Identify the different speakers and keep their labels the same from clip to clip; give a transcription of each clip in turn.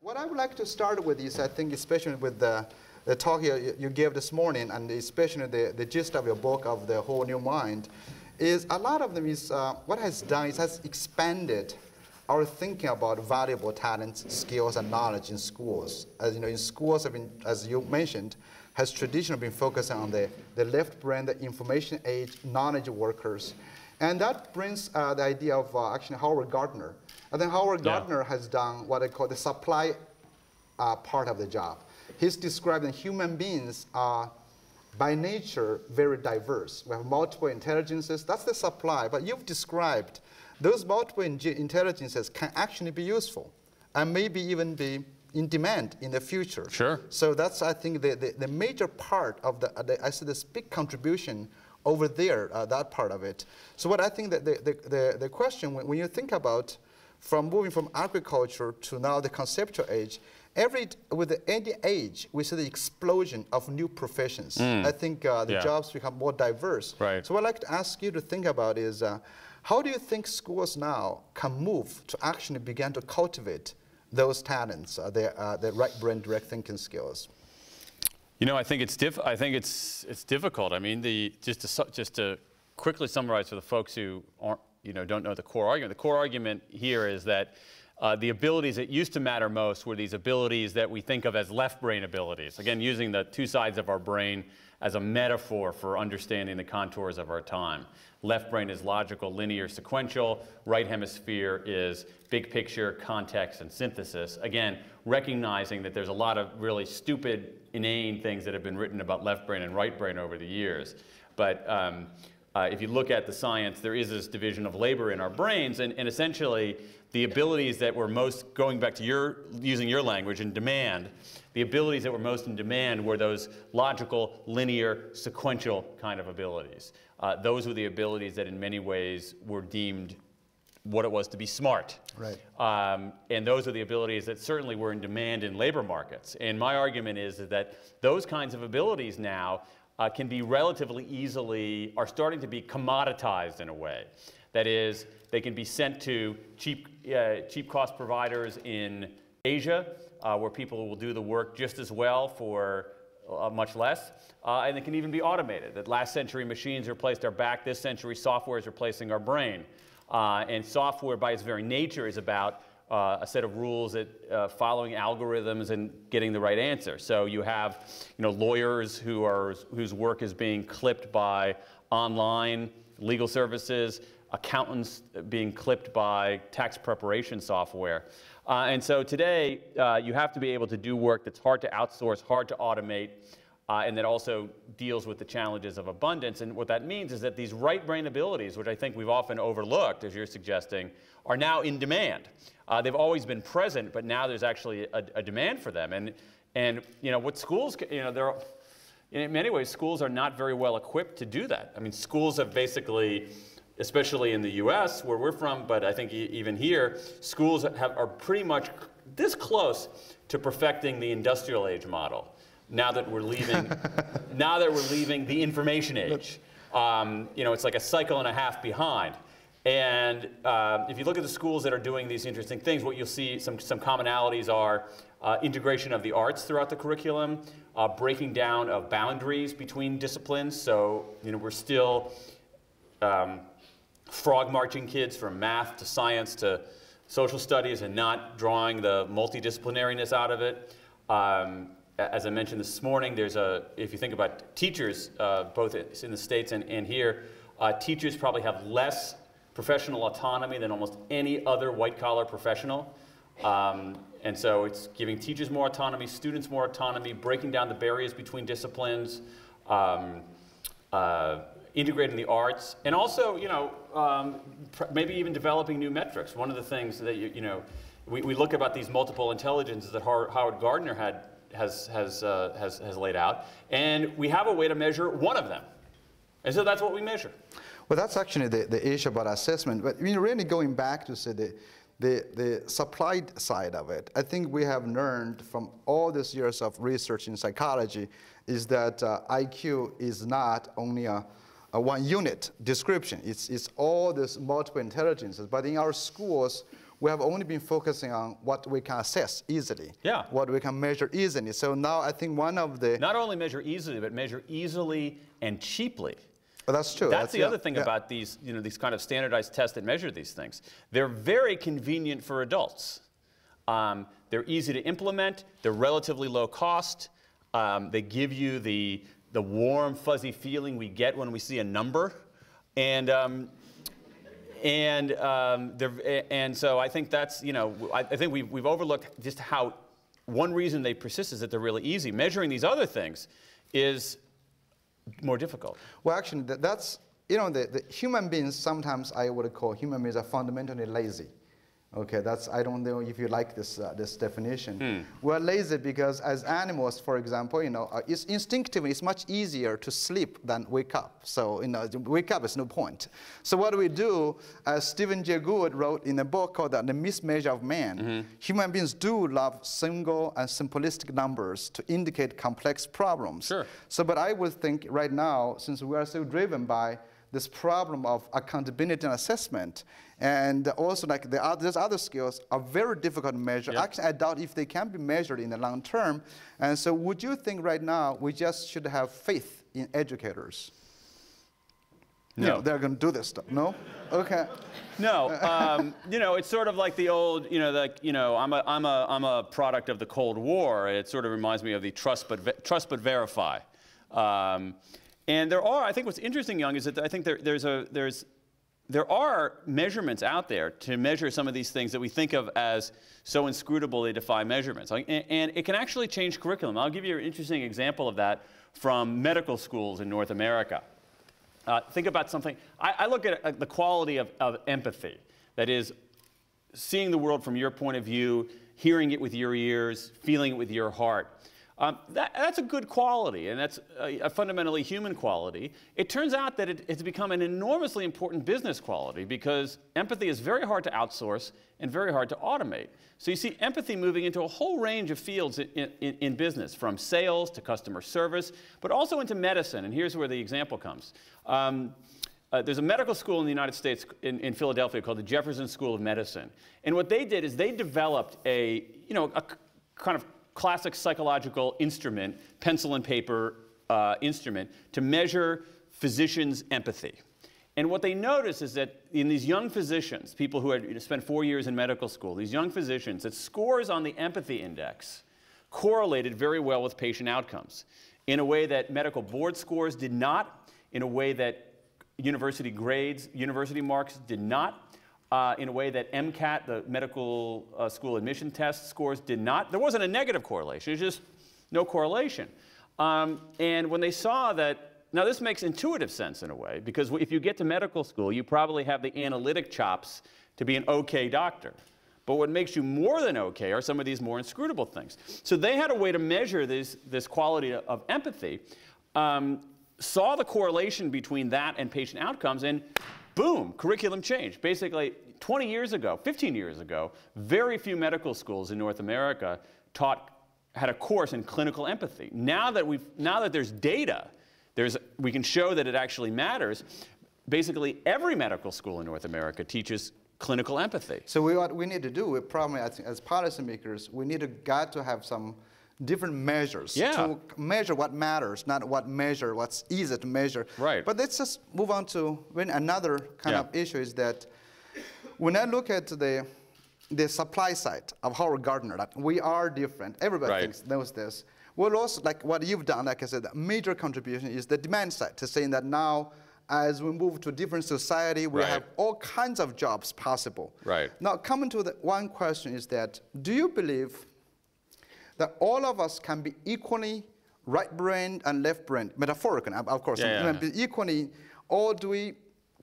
Speaker 1: What I would like to start with is, I think, especially with the talk you gave this morning, and especially the gist of your book of the whole new mind, is a lot of them is what has done is has expanded our thinking about valuable talents, skills, and knowledge in schools. As you know, in schools have been, as you mentioned, has traditionally been focusing on the left brain, the information age, knowledge workers. And that brings the idea of actually Howard Gardner. I think Howard Gardner has done what I call the supply part of the job. He's described that human beings are, by nature, very diverse. We have multiple intelligences. That's the supply. But you've described those multiple intelligences can actually be useful and maybe even be in demand in the future.
Speaker 2: Sure.
Speaker 1: So that's, I think, the major part of I see this big contribution over there, that part of it. So what I think that the question, when you think about from moving from agriculture to now the conceptual age, with any age, we see the explosion of new professions. I think the jobs become more diverse.
Speaker 2: Right.
Speaker 1: So what I'd like to ask you to think about is, how do you think schools now can move to actually begin to cultivate those talents, the right brain direct thinking skills?
Speaker 2: You know, I think it's difficult. I mean, just to quickly summarize for the folks who don't know the core argument. The core argument here is that the abilities that used to matter most were these abilities that we think of as left brain abilities. Again, using the two sides of our brain as a metaphor for understanding the contours of our time. Left brain is logical, linear, sequential. Right hemisphere is big picture, context, and synthesis. Again, recognizing that there's a lot of really stupid, inane things that have been written about left brain and right brain over the years. But if you look at the science, there is this division of labor in our brains, and essentially the abilities that were most, going back to using your language, in demand, the abilities that were most in demand were those logical, linear, sequential kind of abilities. Those were the abilities that in many ways were deemed what it was to be smart.
Speaker 1: Right.
Speaker 2: And those are the abilities that certainly were in demand in labor markets. And my argument is that those kinds of abilities now can be relatively easily, are starting to be commoditized in a way. That is, they can be sent to cheap cost providers in Asia, where people will do the work just as well for much less, and it can even be automated. That last century machines replaced our back, this century software is replacing our brain. And software by its very nature is about a set of rules that following algorithms and getting the right answer. So you have lawyers whose work is being clipped by online legal services, accountants being clipped by tax preparation software. And so today, you have to be able to do work that's hard to outsource, hard to automate, and that also deals with the challenges of abundance. And what that means is that these right brain abilities, which I think we've often overlooked, as you're suggesting, are now in demand. They've always been present, but now there's actually a demand for them. And what schools, in many ways, schools are not very well equipped to do that. I mean, schools have basically, especially in the US, where we're from, but I think even here, schools are pretty much this close to perfecting the industrial age model. Now that we're leaving, the information age, it's like a cycle and a half behind. And if you look at the schools that are doing these interesting things, what you'll see some commonalities are integration of the arts throughout the curriculum, breaking down of boundaries between disciplines. So we're still frog marching kids from math to science to social studies and not drawing the multidisciplinariness out of it. As I mentioned this morning, if you think about teachers, both in the States and here, teachers probably have less professional autonomy than almost any other white-collar professional. And so it's giving teachers more autonomy, students more autonomy, breaking down the barriers between disciplines, integrating the arts, and also, maybe even developing new metrics. One of the things that we look about these multiple intelligences that Howard Gardner has laid out, and we have a way to measure one of them, and so that's what we measure.
Speaker 1: Well, that's actually the issue about assessment. But really going back to say the supply side of it, I think we have learned from all these years of research in psychology is that IQ is not only a one unit description. It's all this multiple intelligences. But in our schools, we have only been focusing on what we can assess easily, what we can measure easily. So now I think one of the...
Speaker 2: Not only measure easily, but measure easily and cheaply.
Speaker 1: Well, that's true.
Speaker 2: That's the other thing about these, these kind of standardized tests that measure these things. They're very convenient for adults. They're easy to implement. They're relatively low cost. They give you the warm, fuzzy feeling we get when we see a number. And so I think that's, I think we've overlooked just how one reason they persist is that they're really easy. Measuring these other things is more difficult.
Speaker 1: Well, actually, that's, the human beings, sometimes I would call human beings are fundamentally lazy. Okay, I don't know if you like this definition. We're lazy because as animals, for example, it's instinctively, it's much easier to sleep than wake up. So, wake up is no point. So what we do, as Stephen Jay Gould wrote in a book called The Mismeasure of Man, human beings do love single and simplistic numbers to indicate complex problems.
Speaker 2: Sure.
Speaker 1: So, but I would think right now, since we are so driven by this problem of accountability and assessment, and also like those other skills are very difficult to measure. Yep. Actually, I doubt if they can be measured in the long term. And so would you think right now we just should have faith in educators?
Speaker 2: No.
Speaker 1: They're going to do this stuff. No? Okay.
Speaker 2: No. It's sort of like the old, I'm a product of the Cold War. It sort of reminds me of the trust but verify. And I think what's interesting, Young, is that I think there are measurements out there to measure some of these things that we think of as so inscrutable they defy measurements. And it can actually change curriculum. I'll give you an interesting example of that from medical schools in North America. Think about something. I look at the quality of empathy. That is, seeing the world from your point of view, hearing it with your ears, feeling it with your heart. That's a good quality, and that's a fundamentally human quality. It turns out that it's become an enormously important business quality because empathy is very hard to outsource and very hard to automate. So you see empathy moving into a whole range of fields in business, from sales to customer service, but also into medicine. And here's where the example comes. There's a medical school in the United States in Philadelphia called the Jefferson School of Medicine. And what they did is they developed a kind of classic psychological instrument, pencil and paper instrument, to measure physicians' empathy. And what they noticed is that in these young physicians, people who had spent 4 years in medical school, these young physicians, that scores on the empathy index correlated very well with patient outcomes in a way that medical board scores did not, in a way that university grades, university marks did not, in a way that MCAT, the medical school admission test scores, did not. There wasn't a negative correlation. It's just no correlation. And when they saw that, now this makes intuitive sense in a way, because if you get to medical school, you probably have the analytic chops to be an okay doctor. But what makes you more than okay are some of these more inscrutable things. So they had a way to measure this quality of empathy, saw the correlation between that and patient outcomes, and boom, curriculum changed. Basically, 20 years ago, 15 years ago, very few medical schools in North America had a course in clinical empathy. Now that there's data, we can show that it actually matters. Basically, every medical school in North America teaches clinical empathy.
Speaker 1: So what we need to do, probably as policymakers, we need to have some different measures to measure what matters, not what's easy to measure.
Speaker 2: Right.
Speaker 1: But let's just move on to another kind of issue is that when I look at the supply side of Howard Gardner, that we are different. Everybody knows this. Well, also, like what you've done, like I said, a major contribution is the demand side, to saying that now, as we move to a different society, we have all kinds of jobs possible.
Speaker 2: Right.
Speaker 1: Now, coming to the one question is that, do you believe that all of us can be equally right-brained and left-brained, metaphorically, of course, be equally, or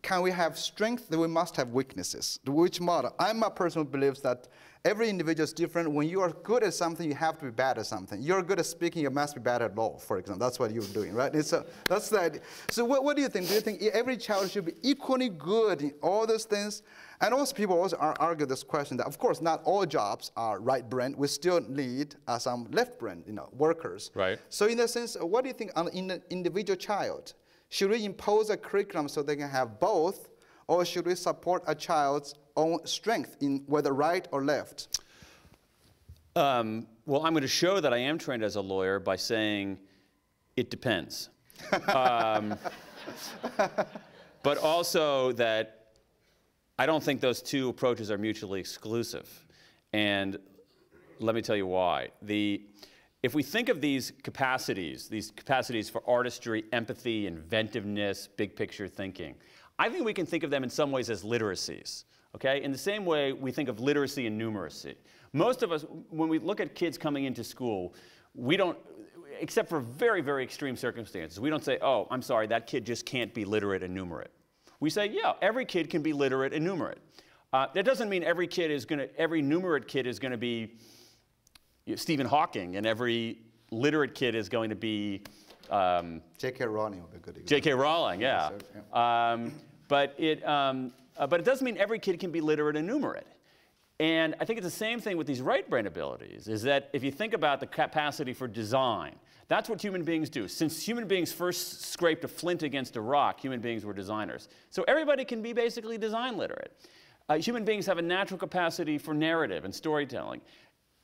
Speaker 1: can we have strength that we must have weaknesses? Which model? I'm a person who believes that every individual is different. When you are good at something, you have to be bad at something. You're good at speaking, you must be bad at law, for example. That's what you're doing, right? That's the idea. So what do you think? Do you think every child should be equally good in all those things? And also people also argue this question that, of course, not all jobs are right-brained. We still need some left-brained workers.
Speaker 2: Right.
Speaker 1: So in a sense, what do you think in an individual child? Should we impose a curriculum so they can have both, or should we support a child's own strength in whether right or left?
Speaker 2: Well, I'm going to show that I am trained as a lawyer by saying it depends. But also that I don't think those two approaches are mutually exclusive. And let me tell you why. If we think of these capacities for artistry, empathy, inventiveness, big picture thinking, I think we can think of them in some ways as literacies. Okay? In the same way we think of literacy and numeracy. Most of us, when we look at kids coming into school, we don't, except for very, very extreme circumstances, we don't say, oh, I'm sorry, that kid just can't be literate and numerate. We say, yeah, every kid can be literate and numerate. That doesn't mean every numerate kid is going to be Stephen Hawking, and every literate kid is going to be
Speaker 1: J.K. Rowling would be a good example.
Speaker 2: J.K. Rowling, yeah. But it doesn't mean every kid can be literate and numerate. And I think it's the same thing with these right brain abilities, is that if you think about the capacity for design, that's what human beings do. Since human beings first scraped a flint against a rock, human beings were designers. So everybody can be basically design literate. Human beings have a natural capacity for narrative and storytelling.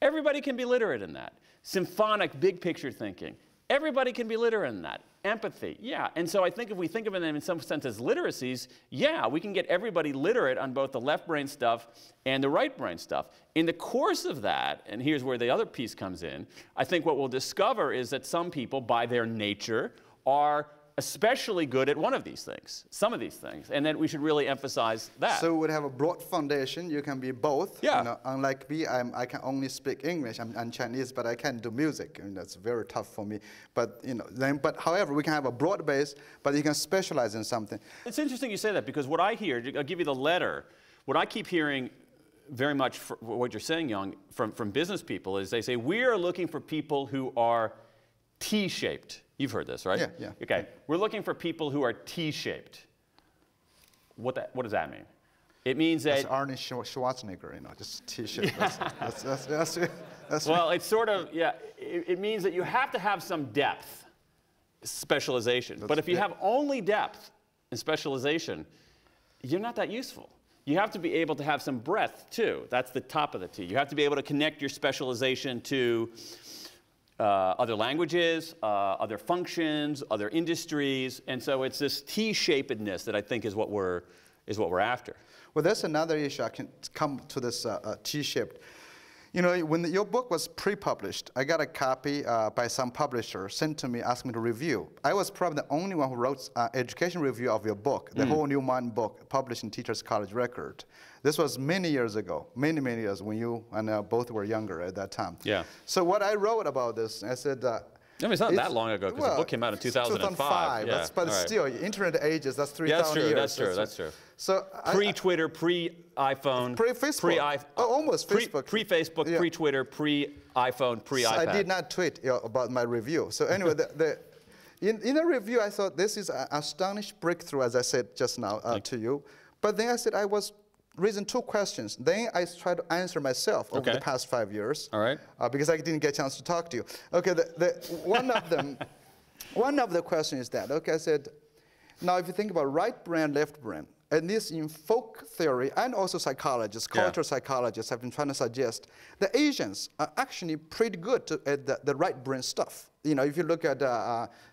Speaker 2: Everybody can be literate in that. Symphonic, big picture thinking. Everybody can be literate in that. Empathy, yeah. And so I think if we think of them in some sense as literacies, yeah, we can get everybody literate on both the left brain stuff and the right brain stuff. In the course of that, and here's where the other piece comes in, I think what we'll discover is that some people, by their nature, are especially good at one of these things, some of these things, and that we should really emphasize that.
Speaker 1: So we would have a broad foundation. You can be both.
Speaker 2: Yeah.
Speaker 1: You know, unlike me, I can only speak English. I'm Chinese, but I can't do music. I mean, that's very tough for me. But you know, however, we can have a broad base, but you can specialize in something.
Speaker 2: It's interesting you say that, because what I hear, I'll give you the letter. What I keep hearing very much for what you're saying, Yong, from business people is they say we are looking for people who are T-shaped. You've heard this, right?
Speaker 1: Yeah, yeah.
Speaker 2: Okay, we're looking for people who are T-shaped. What does that mean? It means that...
Speaker 1: That's Arnold Schwarzenegger, you know, just T-shaped.
Speaker 2: Yeah. Well, it's sort of, yeah, it means that you have to have some depth, specialization. But if you have only depth and specialization, you're not that useful. You have to be able to have some breadth, too. That's the top of the T. You have to be able to connect your specialization to other languages, other functions, other industries, and so it's this T-shapedness that I think is what we're after.
Speaker 1: Well, that's another issue. I can come to this T-shaped. You know, when your book was pre-published, I got a copy by some publisher sent to me, asked me to review. I was probably the only one who wrote an education review of your book, the Whole New Mind book, published in Teachers College Record. This was many years ago, many, many years, when you and I both were younger at that time.
Speaker 2: Yeah.
Speaker 1: So what I wrote about this, I said,
Speaker 2: I mean, it's not that long ago, because the book came out in 2005.
Speaker 1: Yeah. But still, internet ages, that's 3,000 years.
Speaker 2: That's true.
Speaker 1: So
Speaker 2: pre-Twitter, pre-iPhone,
Speaker 1: pre-Facebook, almost Facebook.
Speaker 2: Pre-Facebook, yeah. Pre-Twitter, pre-iPhone, pre-iPad.
Speaker 1: So I did not tweet about my review. So anyway, in the review, I thought this is an astonishing breakthrough, as I said just now to you. But then I said I was raising two questions. Then I tried to answer myself over the past 5 years.
Speaker 2: All right.
Speaker 1: Because I didn't get a chance to talk to you. Okay, one of them, one of the questions is that, okay, I said, now if you think about right brain, left brain, and this in folk theory and also psychologists, cultural psychologists have been trying to suggest the Asians are actually pretty good at the right brain stuff. You know, if you look at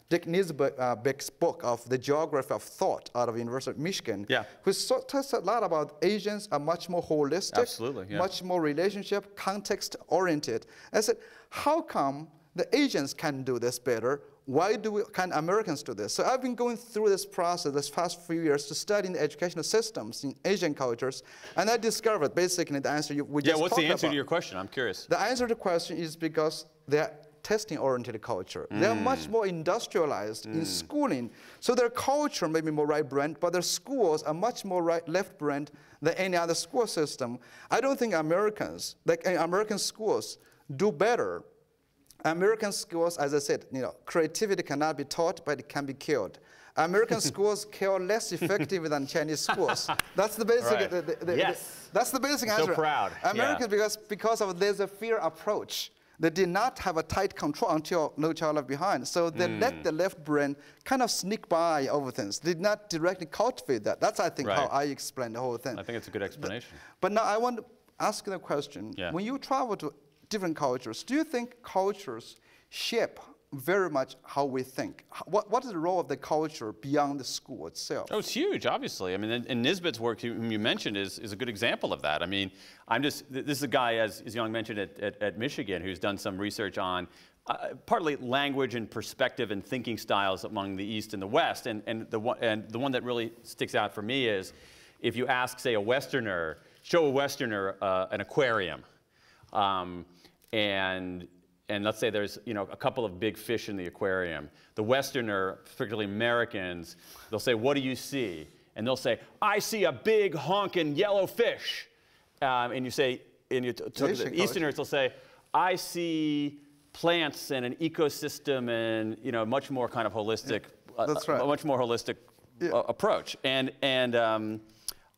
Speaker 1: Dick Nisbeck's book of The Geography of Thought out of University of Michigan, which talks a lot about Asians are much more holistic, much more relationship, context-oriented. I said, how come the Asians can do this better? Why can Americans do this? So I've been going through this process this past few years to study the educational systems in Asian cultures, and I discovered basically the answer we just talked about.
Speaker 2: Yeah, what's the answer to your question? I'm curious.
Speaker 1: The answer to the question is because they're testing-oriented culture. They're much more industrialized in schooling. So their culture may be more right-brained, but their schools are much more left-brained than any other school system. I don't think Americans, like American schools, do better. American schools, as I said, you know, creativity cannot be taught, but it can be killed. American schools kill less effectively than Chinese schools. That's the basic.
Speaker 2: Right.
Speaker 1: That's the basic answer.
Speaker 2: So proud.
Speaker 1: Americans, because of there's a fear approach. they did not have a tight control until No Child Left Behind. So they let the left brain kind of sneak by over things. Did not directly cultivate that. That's, I think, how I explain the whole thing.
Speaker 2: I think it's a good explanation.
Speaker 1: But now I want to ask you the question.
Speaker 2: Yeah.
Speaker 1: When you travel to different cultures, do you think cultures shape very much how we think? What is the role of the culture beyond the school itself?
Speaker 2: Oh, it's huge, obviously. I mean, and Nisbet's work, whom you mentioned, is a good example of that. I mean, this is a guy, as Yong mentioned, at Michigan, who's done some research on partly language and perspective and thinking styles among the East and the West. And the one that really sticks out for me is if you ask, say, a Westerner, show a Westerner an aquarium, and let's say there's a couple of big fish in the aquarium. The Westerner, particularly Americans, they'll say, "What do you see?" And they'll say, "I see a big honking yellow fish." And you say, the Easterners will say, "I see plants and an ecosystem and much more kind of holistic,
Speaker 1: that's right.
Speaker 2: a much more holistic approach." And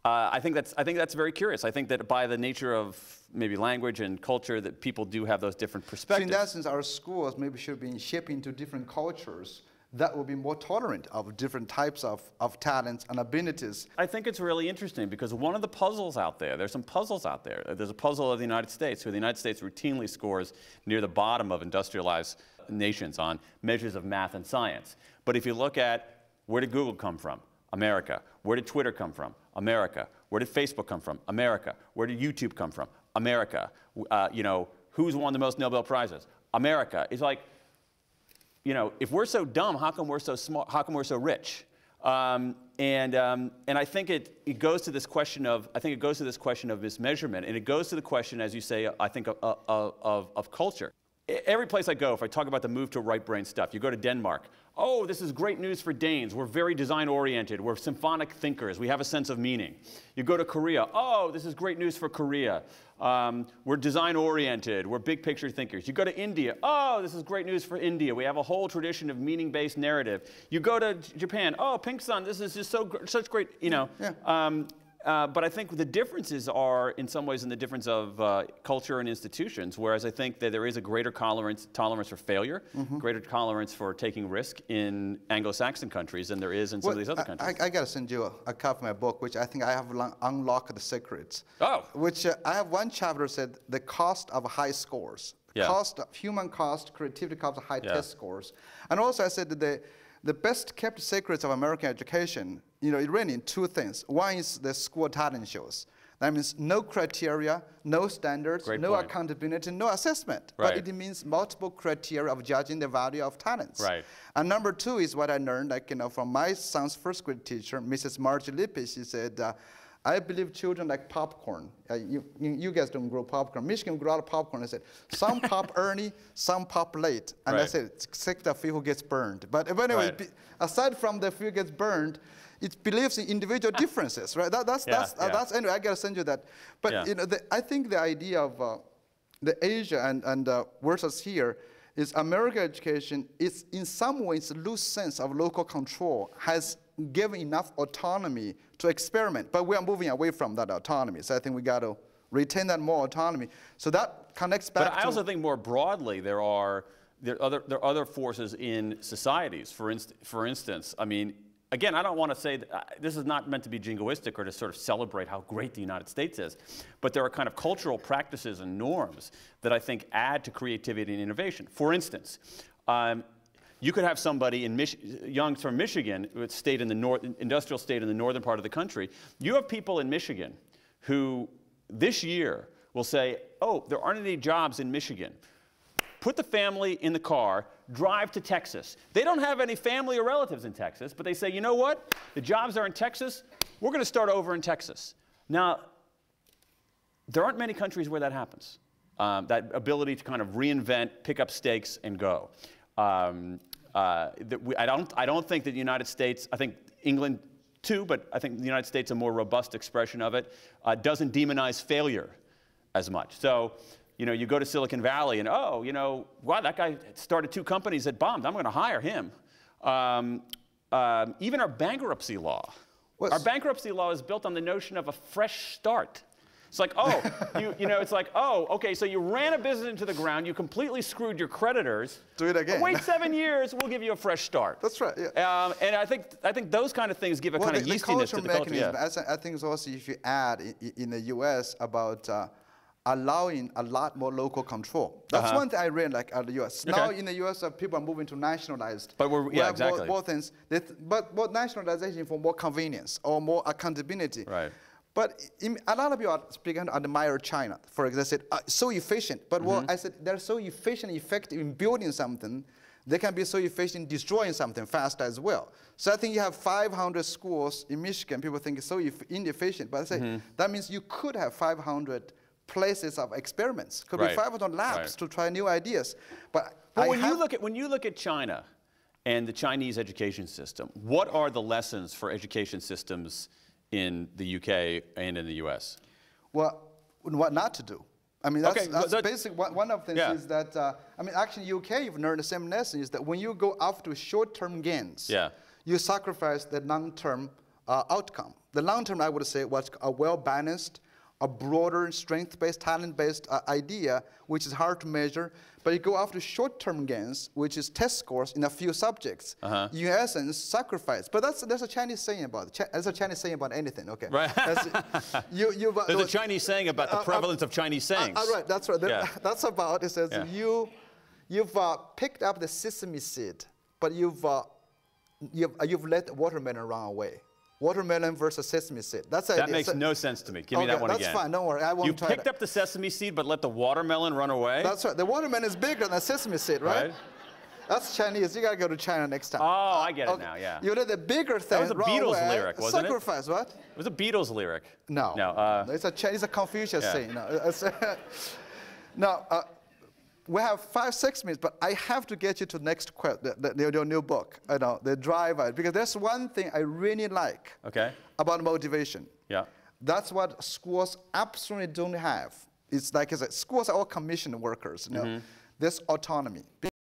Speaker 2: I think that's very curious. I think that by the nature of maybe language and culture, that people do have those different perspectives.
Speaker 1: So in that sense, our schools maybe should be shaping to different cultures that will be more tolerant of different types of talents and abilities.
Speaker 2: I think it's really interesting because one of the puzzles out there, there's some puzzles out there. There's a puzzle of the United States, where the United States routinely scores near the bottom of industrialized nations on measures of math and science. But if you look at where did Google come from? America. Where did Twitter come from? America. Where did Facebook come from? America. Where did YouTube come from? America. Who's won the most Nobel Prizes? America. It's like, if we're so dumb, how come we're so smart? How come we're so rich? And I think it goes to this question of mismeasurement, and it goes to the question, as you say, I think of culture. Every place I go, if I talk about the move to right brain stuff, you go to Denmark. Oh, this is great news for Danes. We're very design-oriented. We're symphonic thinkers. We have a sense of meaning. You go to Korea. Oh, this is great news for Korea. We're design-oriented. We're big-picture thinkers. You go to India. Oh, this is great news for India. We have a whole tradition of meaning-based narrative. You go to Japan. Oh, Pink Sun. This is just such great, But I think the differences are, in some ways, in the difference of culture and institutions, whereas I think that there is a greater tolerance for failure, greater tolerance for taking risk in Anglo-Saxon countries than there is in some of these other countries.
Speaker 1: I got to send you a copy of my book, which I think I have unlocked the secrets.
Speaker 2: Oh.
Speaker 1: Which I have one chapter said the cost of high scores, human cost, creativity cost of high test scores. And also I said that the best kept secrets of American education, it ran in two things. One is the school talent shows. That means no criteria, no standards, no accountability, no assessment.
Speaker 2: Right.
Speaker 1: But it means multiple criteria of judging the value of talents.
Speaker 2: Right.
Speaker 1: And number two is what I learned, from my son's first grade teacher, Mrs. Margie Lippy. She said, I believe children like popcorn. You guys don't grow popcorn. Michigan grew a lot of popcorn. I said, some pop early, some pop late. And I said, except the few who gets burned. But anyway, aside from the few gets burned, it believes in individual differences, right? That's anyway, I got to send you that. But I think the idea of the Asia and versus here is American education is in some ways loose sense of local control has given enough autonomy to experiment, but we are moving away from that autonomy. So I think we got to retain that more autonomy. So that connects back.
Speaker 2: But I also think more broadly there are other forces in societies. For instance, I mean, again, I don't want to say that, this is not meant to be jingoistic or to sort of celebrate how great the United States is, but there are kind of cultural practices and norms that I think add to creativity and innovation. For instance, you could have somebody young from Michigan, state in the industrial state in the northern part of the country. You have people in Michigan who this year will say, oh, there aren't any jobs in Michigan. Put the family in the car, drive to Texas. They don't have any family or relatives in Texas, but they say, you know what? The jobs are in Texas. We're going to start over in Texas. Now, there aren't many countries where that happens, that ability to kind of reinvent, pick up stakes, and go. I don't think that the United States, I think England too, but I think the United States, a more robust expression of it, doesn't demonize failure as much. So, you go to Silicon Valley and, wow, that guy started 2 companies that bombed. I'm going to hire him. Even our bankruptcy law. Our bankruptcy law is built on the notion of a fresh start. It's like, oh, it's like, oh, okay, so you ran a business into the ground, you completely screwed your creditors.
Speaker 1: Do it again.
Speaker 2: Wait 7 years, we'll give you a fresh start.
Speaker 1: That's right. Yeah.
Speaker 2: And I think those kind of things give a kind of yeastiness to the culture.
Speaker 1: Yeah. I think it's also if you add in the U.S. about allowing a lot more local control. That's one thing I read like at the U.S. Okay. Now in the U.S. People are moving to nationalized.
Speaker 2: But exactly.
Speaker 1: More things. But more nationalization for more convenience or more accountability.
Speaker 2: Right.
Speaker 1: But a lot of people admire China. For example, they said, so efficient. But I said, they're so efficient, effective in building something. They can be so efficient in destroying something fast as well. So I think you have 500 schools in Michigan. People think it's so inefficient. But I say, that means you could have 500 places of experiments. Could be 500 labs to try new ideas. But
Speaker 2: when you look at China and the Chinese education system, what are the lessons for education systems in the UK and in the US?
Speaker 1: Well, what not to do. I mean, that's basic. One of the things is that, I mean, actually, UK, you've learned the same lesson, is that when you go after short-term gains, you sacrifice the long-term outcome. The long-term, I would say, was a well-balanced, a broader, strength-based, talent-based idea, which is hard to measure. But you go after short-term gains, which is test scores in a few subjects. You, in essence, sacrifice. But there's a Chinese saying about it. There's a Chinese saying about anything, okay?
Speaker 2: Right. There's a Chinese saying about the prevalence of Chinese sayings.
Speaker 1: Right, that's right. That's about, it says, you've picked up the sesame seed, but you've let the watermelon run away. Watermelon versus sesame seed.
Speaker 2: That makes no sense to me. Give me that one again.
Speaker 1: That's fine. Don't worry. I won't try.
Speaker 2: You picked up the sesame seed, but let the watermelon run away?
Speaker 1: That's right. The watermelon is bigger than sesame seed, right? That's Chinese. You got to go to China next time.
Speaker 2: Oh, I get it now, yeah.
Speaker 1: You let the bigger thing
Speaker 2: That was a Beatles lyric, wasn't it?
Speaker 1: Sacrifice, what?
Speaker 2: It was a Beatles lyric.
Speaker 1: No.
Speaker 2: No.
Speaker 1: It's a Confucius saying. No. We have 5-6 minutes, but I have to get you to the next question, your new book, the driver, because there's one thing I really like about motivation.
Speaker 2: Yeah.
Speaker 1: That's what schools absolutely don't have. It's like I said, schools are all commissioned workers. There's autonomy.